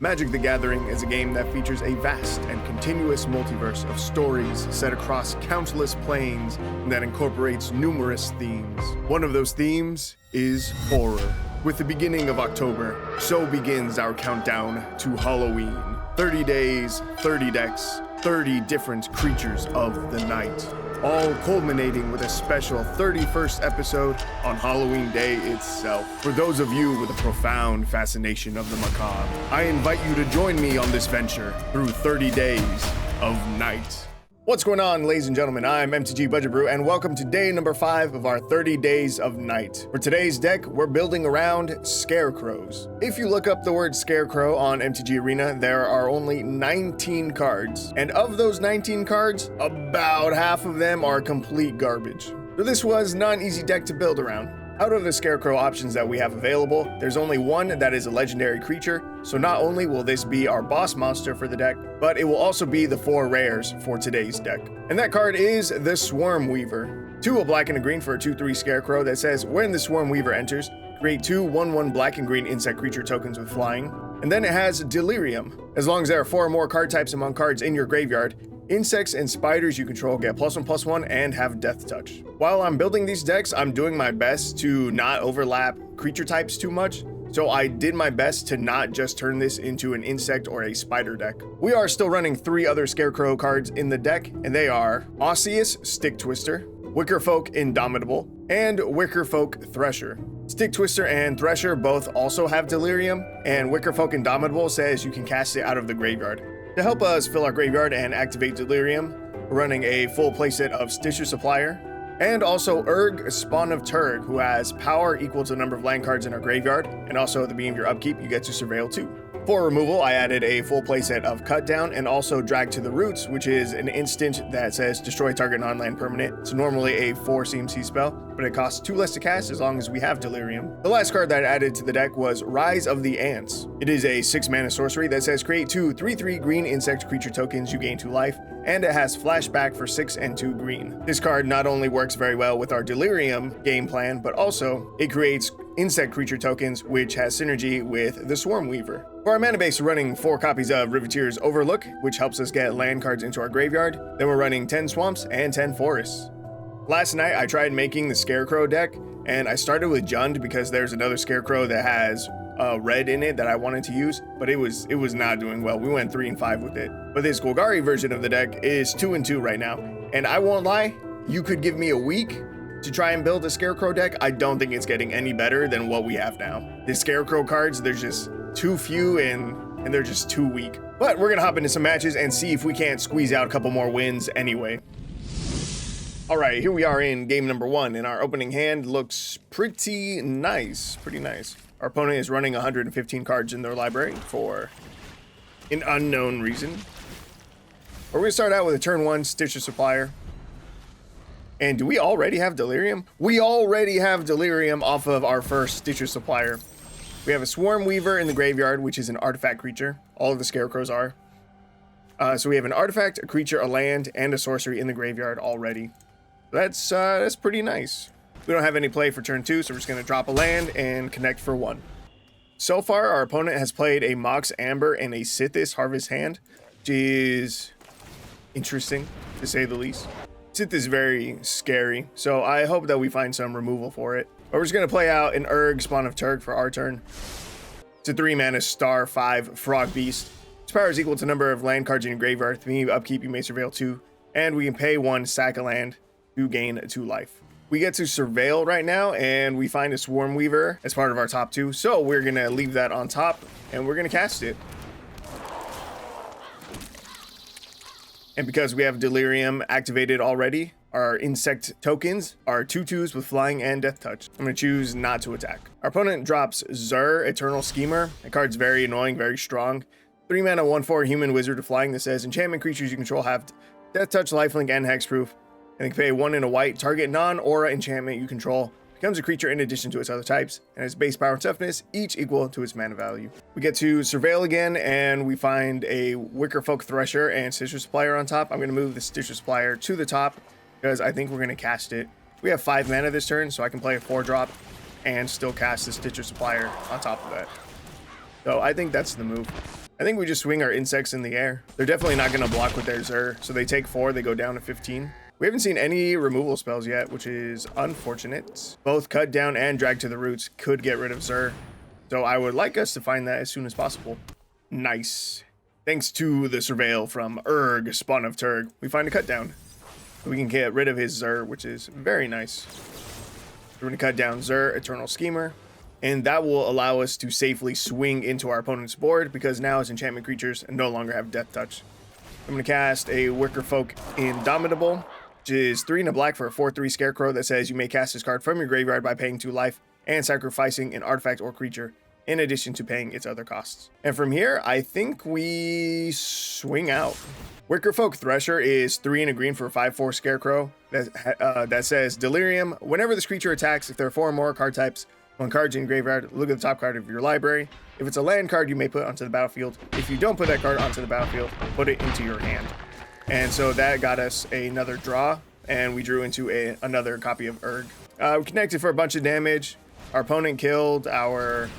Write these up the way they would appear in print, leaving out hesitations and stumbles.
Magic the Gathering is a game that features a vast and continuous multiverse of stories set across countless planes and that incorporates numerous themes. One of those themes is horror. With the beginning of October, so begins our countdown to Halloween. 30 days, 30 decks, 30 different creatures of the night, all culminating with a special 31st episode on Halloween Day itself. For those of you with a profound fascination of the macabre, I invite you to join me on this venture through 30 days of night. What's going on, ladies and gentlemen? I'm MTG Budget Brew, and welcome to day number 5 of our 30 days of night. For today's deck, we're building around Scarecrows. If you look up the word Scarecrow on MTG Arena, there are only 19 cards. And of those 19 cards, about half of them are complete garbage. So this was not an easy deck to build around. Out of the Scarecrow options that we have available, there's only one that is a legendary creature, so not only will this be our boss monster for the deck, but it will also be the 4 rares for today's deck. And that card is the Swarm Weaver. 2 a black and a green for a 2/3 Scarecrow that says, when the Swarm Weaver enters, create 2 1/1 black and green insect creature tokens with flying. And then it has Delirium. As long as there are 4 or more card types among cards in your graveyard, insects and spiders you control get +1/+1 and have death touch. While I'm building these decks, I'm doing my best to not overlap creature types too much, so I did my best to not just turn this into an insect or a spider deck. We are still running 3 other Scarecrow cards in the deck, and they are Osseous Stick Twister, Wickerfolk Indomitable, and Wickerfolk Thresher. Stick Twister and Thresher both also have Delirium, and Wickerfolk Indomitable says you can cast it out of the graveyard. To help us fill our graveyard and activate Delirium, we're running a full playset of Stitcher Supplier, and also Urg, Spawn of Turg, who has power equal to the number of land cards in our graveyard, and also at the beginning of your upkeep, you get to Surveil 2. For removal, I added a full playset of Cut Down and also Drag to the Roots, which is an instant that says destroy target non-land permanent. It's normally a 4 CMC spell, but it costs 2 less to cast as long as we have Delirium. The last card that I added to the deck was Rise of the Ants. It is a 6 mana sorcery that says create 2 3/3 green insect creature tokens, you gain 2 life, and it has flashback for 6 and 2 green. This card not only works very well with our Delirium game plan, but also it creates insect creature tokens, which has synergy with the Swarm Weaver. For our mana base, we're running 4 copies of Riveteer's Overlook, which helps us get land cards into our graveyard. Then we're running 10 swamps and 10 forests. Last night, I tried making the Scarecrow deck, and I started with Jund because there's another Scarecrow that has red in it that I wanted to use, but it was not doing well. We went 3 and 5 with it. But this Golgari version of the deck is 2 and 2 right now, and I won't lie, you could give me a week to try and build a Scarecrow deck. I don't think it's getting any better than what we have now. The Scarecrow cards, there's just too few and they're just too weak. But we're gonna hop into some matches and see if we can't squeeze out a couple more wins anyway. All right, here we are in game number 1, and our opening hand looks pretty nice, Our opponent is running 115 cards in their library for an unknown reason. We're gonna start out with a turn 1 Stitcher Supplier. And do we already have Delirium? We already have Delirium off of our first Stitcher Supplier. We have a Swarm Weaver in the graveyard, which is an artifact creature. All of the Scarecrows are. So we have an artifact, a creature, a land, and a sorcery in the graveyard already. That's pretty nice. We don't have any play for turn 2, so we're just going to drop a land and connect for 1. So far, our opponent has played a Mox Amber and a Sithis Harvest hand, which is interesting, to say the least. Sith is very scary, so I hope that we find some removal for it. But we're just going to play out an Urg, Spawn of Turg for our turn. It's a 3 mana star 5 Frog Beast. Its power is equal to the number of land cards in your graveyard. At the beginning of upkeep, you may Surveil 2, and we can pay 1, sack a land to gain 2 life. We get to Surveil right now, and we find a Swarm Weaver as part of our top 2, so we're going to leave that on top, and we're going to cast it. And because we have Delirium activated already, our insect tokens are 2/2s with flying and death touch. I'm going to choose not to attack. Our opponent drops Zur, Eternal Schemer. That card's very annoying, very strong. 3 mana, 1/4 human wizard to flying that says enchantment creatures you control have death touch, lifelink, and hexproof. And they can pay 1 and a white. Target non-aura enchantment you control becomes a creature in addition to its other types, and its base power and toughness, each equal to its mana value. We get to Surveil again, and we find a Wickerfolk Thresher and Stitcher Supplier on top. I'm going to move the Stitcher Supplier to the top because I think we're going to cast it. We have 5 mana this turn, so I can play a 4-drop and still cast the Stitcher Supplier on top of that. So I think that's the move. I think we just swing our insects in the air. They're definitely not going to block with their Zur, so they take 4, they go down to 15. We haven't seen any removal spells yet, which is unfortunate. Both cut down and drag to the roots could get rid of Zur, so I would like us to find that as soon as possible. Nice. Thanks to the surveil from Urg, Spawn of Turg, we find a cut down. We can get rid of his Zur, which is very nice. We're going to cut down Zur, Eternal Schemer, and that will allow us to safely swing into our opponent's board because now his enchantment creatures no longer have Death Touch. I'm going to cast a Wicker Folk Indomitable, which is 3 and a black for a 4/3 Scarecrow that says you may cast this card from your graveyard by paying 2 life and sacrificing an artifact or creature in addition to paying its other costs. And from here, I think we swing out. Wicker Folk Thresher is 3 and a green for a 5/4 Scarecrow that says Delirium. Whenever this creature attacks, if there are 4 or more card types, 1 card in your graveyard, look at the top card of your library. If it's a land card, you may put it onto the battlefield. If you don't put that card onto the battlefield, put it into your hand. And so that got us another draw, and we drew into another copy of Urg. We connected for a bunch of damage. Our opponent killed our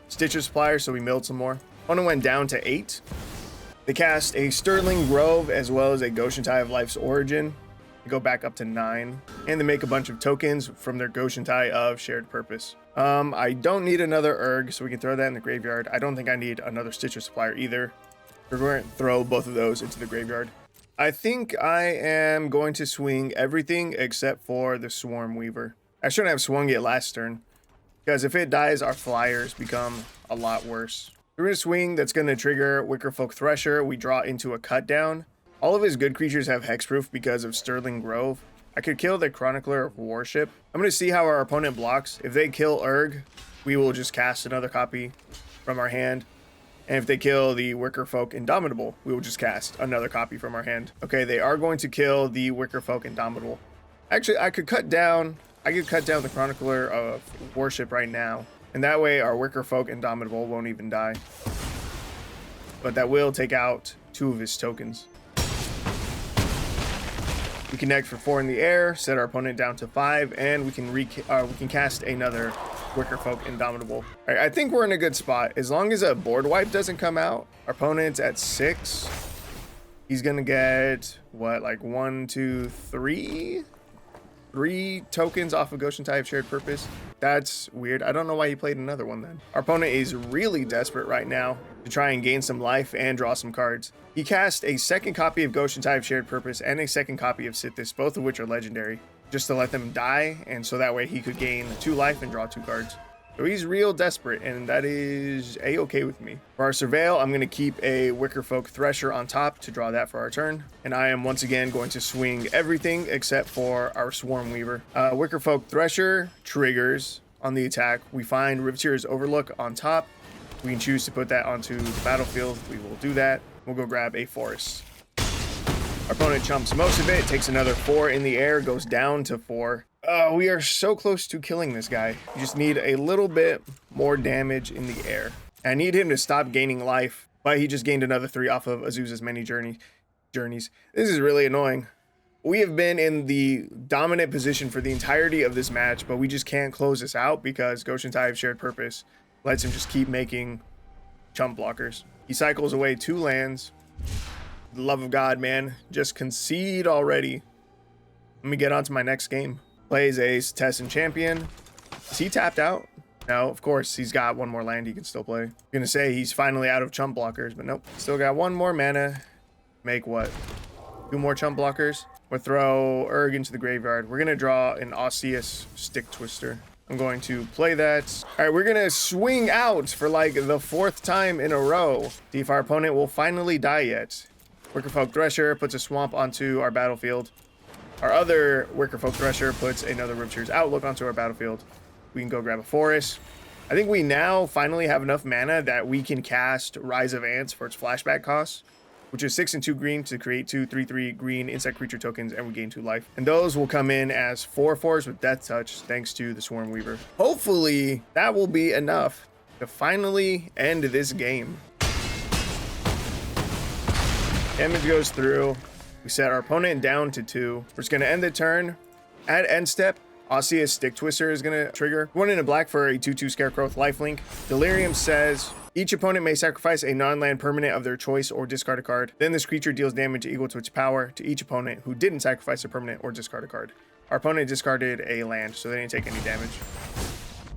Stitcher Supplier, so we milled some more. Opponent went down to 8. They cast a Sterling Grove as well as a Goshentai of Life's Origin. They go back up to 9. And they make a bunch of tokens from their Goshentai of Shared Purpose. I don't need another Urg, so we can throw that in the graveyard. I don't think I need another Stitcher Supplier either. We're going to throw both of those into the graveyard. I think I am going to swing everything except for the Swarm Weaver. I shouldn't have swung it last turn, because if it dies, our flyers become a lot worse. We're going to swing, that's going to trigger Wicker Folk Thresher. We draw into a cut down. All of his good creatures have hexproof because of Sterling Grove. I could kill the Chronicler of Worship. I'm going to see how our opponent blocks. If they kill Urg, we will just cast another copy from our hand. And if they kill the Wicker Folk Indomitable, we will just cast another copy from our hand. Okay, they are going to kill the Wicker Folk Indomitable. Actually, I could cut down the Chronicler of Worship right now. And that way our Wicker Folk Indomitable won't even die. But that will take out 2 of his tokens. We connect for 4 in the air, set our opponent down to 5, and we can cast another Wicker Folk Indomitable. All right, I think we're in a good spot. As long as a board wipe doesn't come out, our opponent's at 6. He's gonna get what, like 1, 2, 3? 3 tokens off of Goshentai of Shared Purpose. That's weird. I don't know why he played another one then. Our opponent is really desperate right now to try and gain some life and draw some cards. He cast a second copy of Goshentai of Shared Purpose and a second copy of Sithis, both of which are legendary, just to let them die, and so that way he could gain 2 life and draw 2 cards. So he's real desperate, and that is a-okay with me. For our Surveil, I'm going to keep a Wicker Folk Thresher on top to draw that for our turn. And I am once again going to swing everything except for our Swarm Weaver. Wicker Folk Thresher triggers on the attack. We find Riveteer's Overlook on top. We can choose to put that onto the battlefield. We will do that. We'll go grab a Forest. Our opponent chumps most of it, takes another 4 in the air, goes down to 4. We are so close to killing this guy. You just need a little bit more damage in the air. I need him to stop gaining life, but he just gained another 3 off of Azusa's many journeys. This is really annoying. We have been in the dominant position for the entirety of this match, but we just can't close this out because Goshentai of Shared Purpose lets him just keep making chump blockers. He cycles away 2 lands. For the love of God, man, just concede already. Let me get on to my next game. Plays a Tessin Champion. Is he tapped out? No, of course, he's got 1 more land he can still play. I'm gonna say he's finally out of chump blockers, but nope. Still got 1 more mana. Make what? 2 more chump blockers. We'll throw Urg into the graveyard. We're gonna draw an Osseous Stick Twister. I'm going to play that. All right, we're gonna swing out for like the 4th time in a row. See if our opponent will finally die yet. Wicker Folk Thresher puts a swamp onto our battlefield. Our other Wicker Folk Thresher puts another Riveteer's Outlook onto our battlefield. We can go grab a Forest. I think we now finally have enough mana that we can cast Rise of Ants for its flashback cost, which is 6 and 2 green to create 2 3/3 green insect creature tokens, and we gain 2 life. And those will come in as 4/4s with Death Touch thanks to the Swarm Weaver. Hopefully that will be enough to finally end this game. Damage goes through. We set our opponent down to 2. We're just going to end the turn. At end step, Osseous Stick Twister is going to trigger. 1 in a black for a 2/2 Scarecrow with lifelink. Delirium says Each opponent may sacrifice a non-land permanent of their choice or discard a card. Then this creature deals damage equal to its power to each opponent who didn't sacrifice a permanent or discard a card. Our opponent discarded a land, so they didn't take any damage.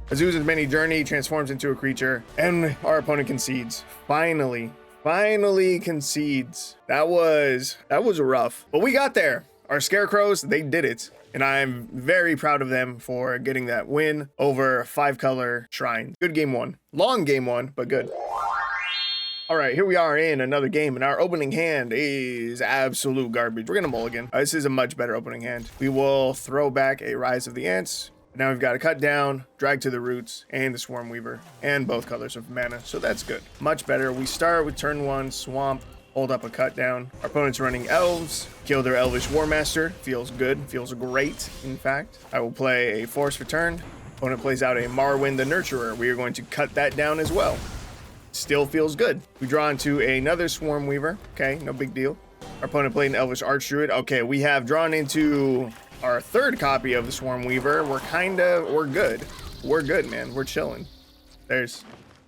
Azusa's Many Journey transforms into a creature, and our opponent concedes. Finally concedes. That was rough, but we got there. Our Scarecrows, they did it. And I'm very proud of them for getting that win over 5-color Shrine. Good game one. Long game one, but good. All right, here we are in another game, and our opening hand is absolute garbage. We're gonna mulligan. This is a much better opening hand. We will throw back a Rise of the Ants. Now we've got a Cut Down, Drag to the Roots, and the Swarm Weaver, and both colors of mana, so that's good. Much better. We start with turn 1, Swamp, hold up a Cut Down. Our opponent's running Elves, kill their Elvish War Master. Feels good, feels great, in fact. I will play a Force for turn. Opponent plays out a Marwyn the Nurturer. We are going to cut that down as well. Still feels good. We draw into another Swarm Weaver. Okay, no big deal. Our opponent played an Elvish Archdruid. Okay, we have drawn into our third copy of the Swarm Weaver. We're good. We're good, man. We're chilling.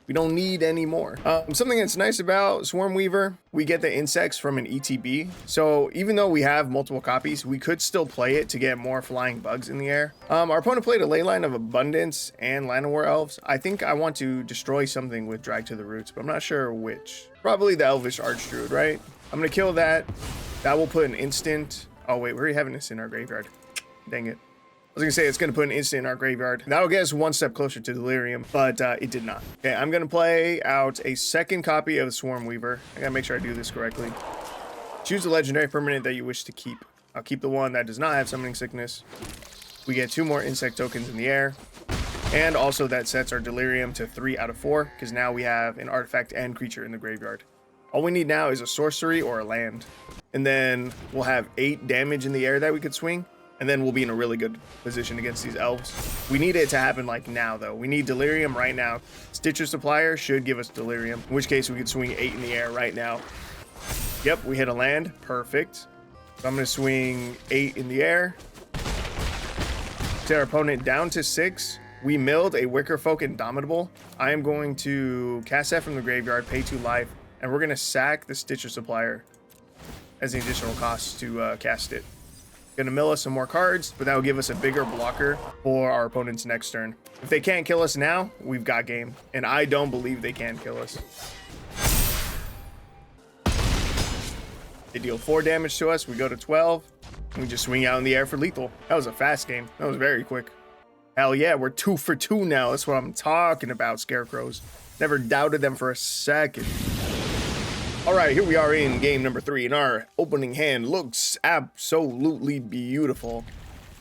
We don't need any more. Something that's nice about Swarm Weaver, we get the insects from an ETB. So even though we have multiple copies, we could still play it to get more flying bugs in the air. Our opponent played a Leyline of Abundance and Llanowar Elves. I think I want to destroy something with Drag to the Roots, but I'm not sure which. Probably the Elvish Archdruid, right? I'm gonna kill that. That will put an instant. Oh wait, we already have an instant in our graveyard. Dang it. I was gonna say it's gonna put an instant in our graveyard. That'll get us one step closer to Delirium, but it did not. Okay, I'm gonna play out a second copy of the Swarm Weaver. I gotta make sure I do this correctly. Choose the legendary permanent that you wish to keep. I'll keep the one that does not have Summoning Sickness. We get 2 more insect tokens in the air. And also that sets our Delirium to 3 out of 4, because now we have an artifact and creature in the graveyard. All we need now is a sorcery or a land. And then we'll have 8 damage in the air that we could swing. And then we'll be in a really good position against these elves. We need it to happen like now, though. We need Delirium right now. Stitcher Supplier should give us Delirium, in which case we could swing 8 in the air right now. Yep, we hit a land. Perfect. So I'm going to swing 8 in the air. Set our opponent down to 6. We milled a Wickerfolk Indomitable. I am going to cast that from the graveyard, pay 2 life, and we're going to sack the Stitcher Supplier as an additional cost to cast it. Gonna mill us some more cards, but that will give us a bigger blocker for our opponent's next turn. If they can't kill us now, we've got game, and I don't believe they can kill us. They deal 4 damage to us. We go to 12, and we just swing out in the air for lethal. That was a fast game. That was very quick. Hell yeah, we're 2 for 2 now. That's what I'm talking about, Scarecrows. Never doubted them for a second. All right, here we are in game number 3, and our opening hand looks absolutely beautiful.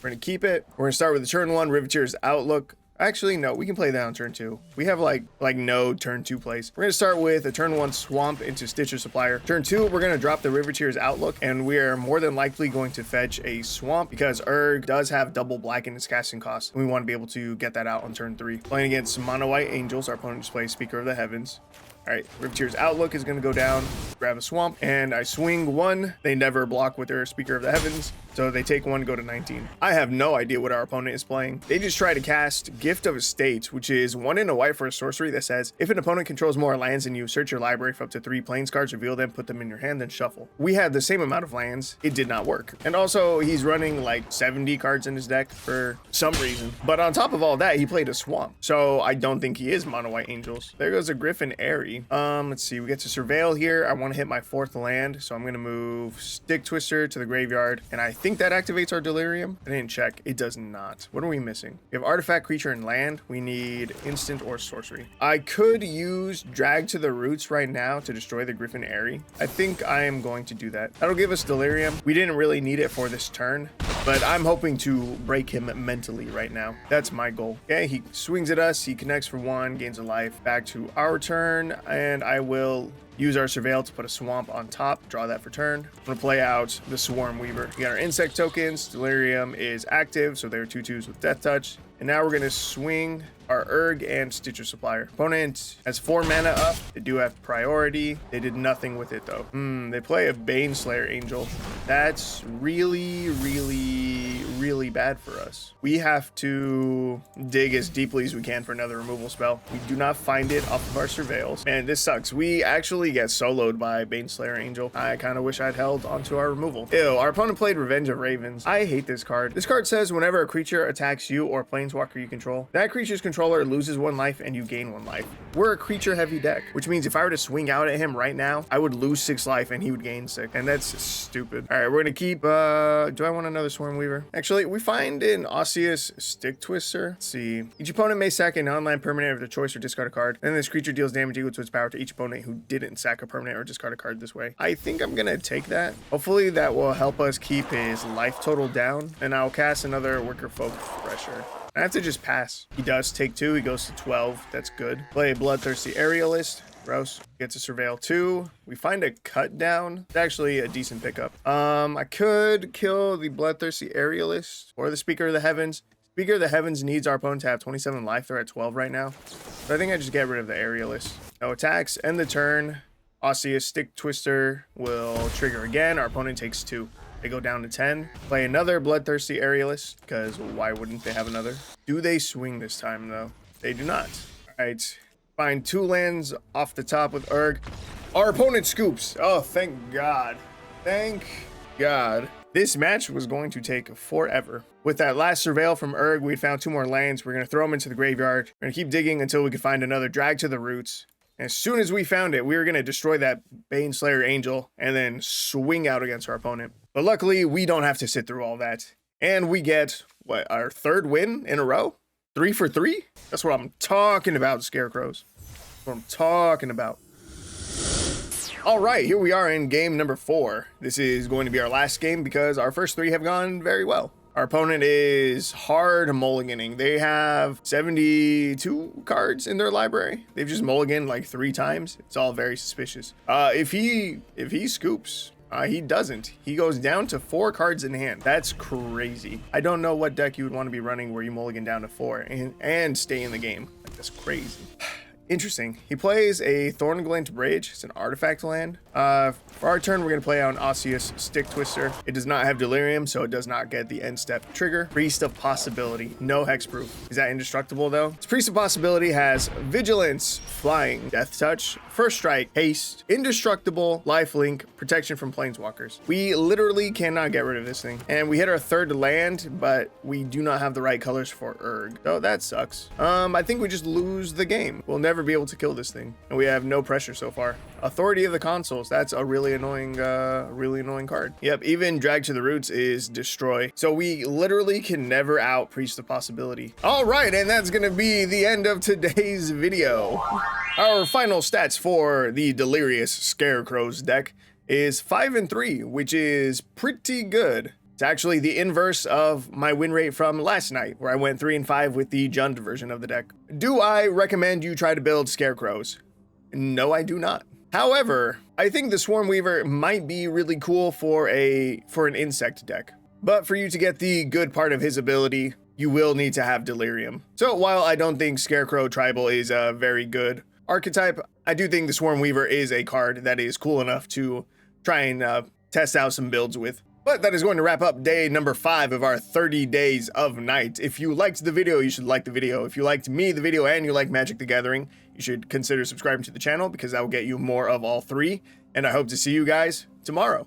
We're gonna keep it. We're gonna start with the turn 1 Riveteer's Outlook. Actually, no, we can play that on turn 2. We have like no turn 2 plays. We're gonna start with a turn 1 Swamp into Stitcher Supplier. Turn 2, we're gonna drop the Riveteer's Outlook, and we are more than likely going to fetch a Swamp because Urg does have double black in its casting cost. We want to be able to get that out on turn 3. Playing against Mono White Angels, our opponent displays Speaker of the Heavens. All right, Riveteer's Outlook is going to go down, grab a Swamp, and I swing 1. They never block with their Speaker of the Heavens, so they take 1, go to 19. I have no idea what our opponent is playing. They just try to cast Gift of Estates, which is 1 and a white for a sorcery that says, if an opponent controls more lands than you, search your library for up to 3 plains cards, reveal them, put them in your hand, then shuffle. We had the same amount of lands. It did not work. And also, he's running like 70 cards in his deck for some reason. But on top of all that, he played a Swamp, so I don't think he is Mono White Angels. There goes a Griffin Airy. Let's see, we get to Surveil here. I want to hit my 4th land, so I'm going to move Stick Twister to the graveyard, and I think that activates our Delirium. I didn't check. It does not. What are we missing? We have Artifact, Creature, and Land. We need Instant or Sorcery. I could use Drag to the Roots right now to destroy the Griffin Airy. I think I am going to do that. That'll give us Delirium. We didn't really need it for this turn, but I'm hoping to break him mentally right now. That's my goal. Okay, he swings at us. He connects for 1, gains a life. Back to our turn, and I will use our Surveil to put a Swamp on top, draw that for turn. I'm gonna play out the Swarm Weaver. We got our insect tokens. Delirium is active, so they're 2/2s with Death Touch. And now we're gonna swing our Urg and Stitcher Supplier. Opponent has 4 mana up. They do have priority. They did nothing with it though. They play a Baneslayer Angel. That's really, really, really bad for us. We have to dig as deeply as we can for another removal spell. We do not find it off of our surveils. Man, this sucks. We actually get soloed by Baneslayer Angel. I kind of wish I'd held onto our removal. Ew, our opponent played Revenge of Ravens. I hate this card. This card says whenever a creature attacks you or planeswalker you control, that creature's controller loses 1 life and you gain 1 life. We're a creature heavy deck, which means if I were to swing out at him right now, I would lose 6 life and he would gain 6. And that's stupid. All right, we're gonna keep, do I want another Swarm Weaver? Actually, we find an Osseous Stick Twister. Let's see. Each opponent may sack an online permanent of their choice or discard a card. Then this creature deals damage equal to its power to each opponent who didn't sack a permanent or discard a card this way. I think I'm gonna take that. Hopefully that will help us keep his life total down. And I'll cast another Wicker Folk Thresher. I have to just pass. He does take 2. He goes to 12. That's good. Play a Bloodthirsty Aerialist. Gross. Gets a Surveil 2. We find a Cut Down. It's actually a decent pickup. I could kill the Bloodthirsty Aerialist or the Speaker of the Heavens. Speaker of the Heavens needs our opponent to have 27 life. They're at 12 right now. So I think I just get rid of the Aerialist. No attacks. End the turn. Osseous Stick Twister will trigger again. Our opponent takes 2. They go down to 10. Play another Bloodthirsty Aerialist, because why wouldn't they have another? Do they swing this time, though? They do not. All right. Find 2 lands off the top with Urg. Our opponent scoops. Oh, thank God. Thank God. This match was going to take forever. With that last Surveil from Urg, we found 2 more lands. We're going to throw them into the graveyard. We're going to keep digging until we can find another Drag to the Roots. As soon as we found it, we were going to destroy that Baneslayer Angel and then swing out against our opponent. But luckily, we don't have to sit through all that. And we get, what, our 3rd win in a row? 3 for 3? That's what I'm talking about, Scarecrows. That's what I'm talking about. All right, here we are in game number 4. This is going to be our last game because our first 3 have gone very well. Our opponent is hard mulliganing. They have 72 cards in their library. They've just mulliganed like 3 times. It's all very suspicious. If he scoops, he doesn't. He goes down to 4 cards in hand. That's crazy. I don't know what deck you would want to be running where you mulligan down to 4 and stay in the game. That's crazy. Interesting. He plays a Thornglint Bridge. It's an artifact land. For our turn, we're going to play out an Osseous Stick Twister. It does not have Delirium, so it does not get the end step trigger. Priest of Possibility. No hexproof. Is that indestructible, though? This Priest of Possibility has Vigilance, Flying, Death Touch, First Strike, Haste, Indestructible, Lifelink, Protection from Planeswalkers. We literally cannot get rid of this thing. And we hit our 3rd land, but we do not have the right colors for Urg. So that sucks. I think we just lose the game. We'll never be able to kill this thing. And we have no pressure so far. Authority of the Consuls. That's a really annoying card. Yep, even Drag to the Roots is Destroy. So we literally can never out Priest of Possibility. All right, and that's gonna be the end of today's video. Our final stats for the Delirious Scarecrows deck is 5 and 3, which is pretty good. It's actually the inverse of my win rate from last night, where I went 3 and 5 with the Jund version of the deck. Do I recommend you try to build Scarecrows? No, I do not. However, I think the Swarm Weaver might be really cool for an insect deck. But for you to get the good part of his ability, you will need to have Delirium. So while I don't think Scarecrow Tribal is a very good archetype, I do think the Swarm Weaver is a card that is cool enough to try and test out some builds with. But that is going to wrap up day number 5 of our 30 days of night. If you liked the video, you should like the video. If you liked me, the video, and you like Magic the Gathering, you should consider subscribing to the channel because that will get you more of all 3. And I hope to see you guys tomorrow.